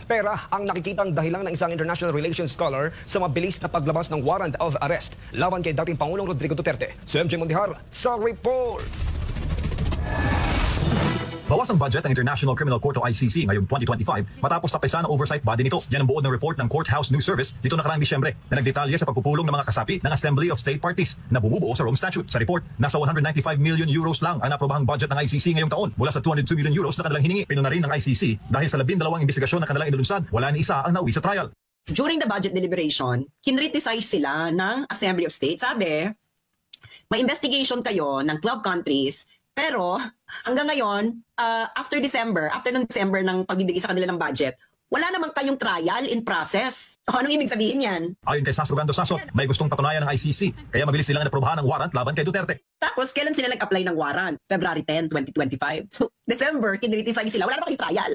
Pera ang nakikitang dahilan ng isang international relations scholar sa mabilis na paglabas ng warrant of arrest laban kay dating Pangulong Rodrigo Duterte. Si MJ Mondihar sa report. Bawas ang budget ng International Criminal Court o ICC ngayong 2025 matapos tapisan ang oversight body nito. Yan ang buod ng report ng Courthouse News Service dito nakaraang Disyembre na nagdetalye sa pagpupulong ng mga kasapi ng Assembly of State Parties na bumubuo sa Rome Statute. Sa report, nasa 195 million euros lang ang naprobahang budget ng ICC ngayong taon mula sa 202 million euros na kanilang hiningi. Pinuno na rin ng ICC dahil sa 12 imbestigasyon na kanilang inulunsad, wala ni isa ang nauwi sa trial. During the budget deliberation, kinriticize sila ng Assembly of State. Sabi, may investigation kayo ng 12 countries, pero hanggang ngayon, after ng December ng pagbibigay sa kanila ng budget, wala namang kayong trial in process. O, anong ibig sabihin yan? Ayon kay Sasrogando Sasot, may gustong patunayan ng ICC, kaya mabilis silang naprobahan ng warrant laban kay Duterte. Tapos, kailan sila nag-apply ng warrant? February 10, 2025. So, December, kinriticize sila, wala namang kayong trial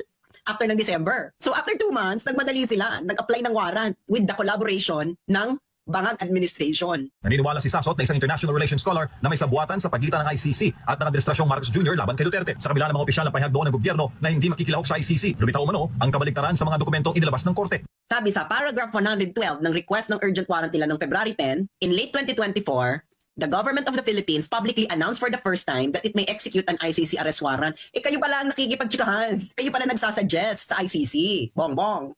after ng December. So, after 2 months, nagmadali sila, nag-apply ng warrant with the collaboration ng Bangag Administration. Naniniwala si Sasot na isang international relations scholar na may sabuatan sa pagitan ng ICC at ng Administrasyong Marcos Jr. laban kay Duterte. Sa kabila ng mga opisyal na pahayag doon ng gobyerno na hindi makikilahok sa ICC, lumitaw umano ang kabaligtaran sa mga dokumentong inilabas ng korte. Sabi sa paragraph 112 ng request ng urgent warrant nila noong February 10, in late 2024, the government of the Philippines publicly announced for the first time that it may execute an ICC arrest warrant. Kayo pala ang nakikipagtsikahan. Kayo pala nagsasuggest sa ICC. Bongbong.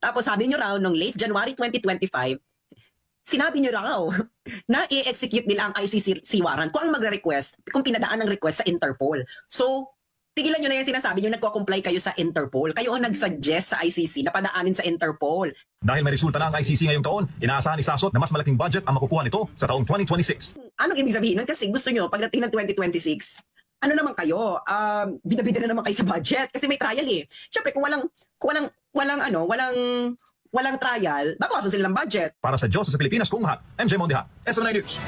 Tapos sabi nyo raw, noong late January 2025, sinabi nyo raw na i-execute nila ang ICC warrant kung ang magre-request, kung pinadaan ng request sa Interpol. So, tigilan nyo na yung sinasabi nyo, nagko-comply kayo sa Interpol. Kayo ang nag-suggest sa ICC na padaanin sa Interpol. Dahil may resulta na ang ICC ngayong taon, inaasahan ni Sasot na mas malaking budget ang makukuha nito sa taong 2026. Anong ibig sabihin nun? Kasi gusto nyo, pagdating ng 2026, ano naman kayo? Bida-bida na naman kayo sa budget kasi may trial eh. Siyempre, kung walang trial, babawasan sila ng budget. Para sa Diyos sa Pilipinas, kung mahal, MJ Mondihar, SMNI News.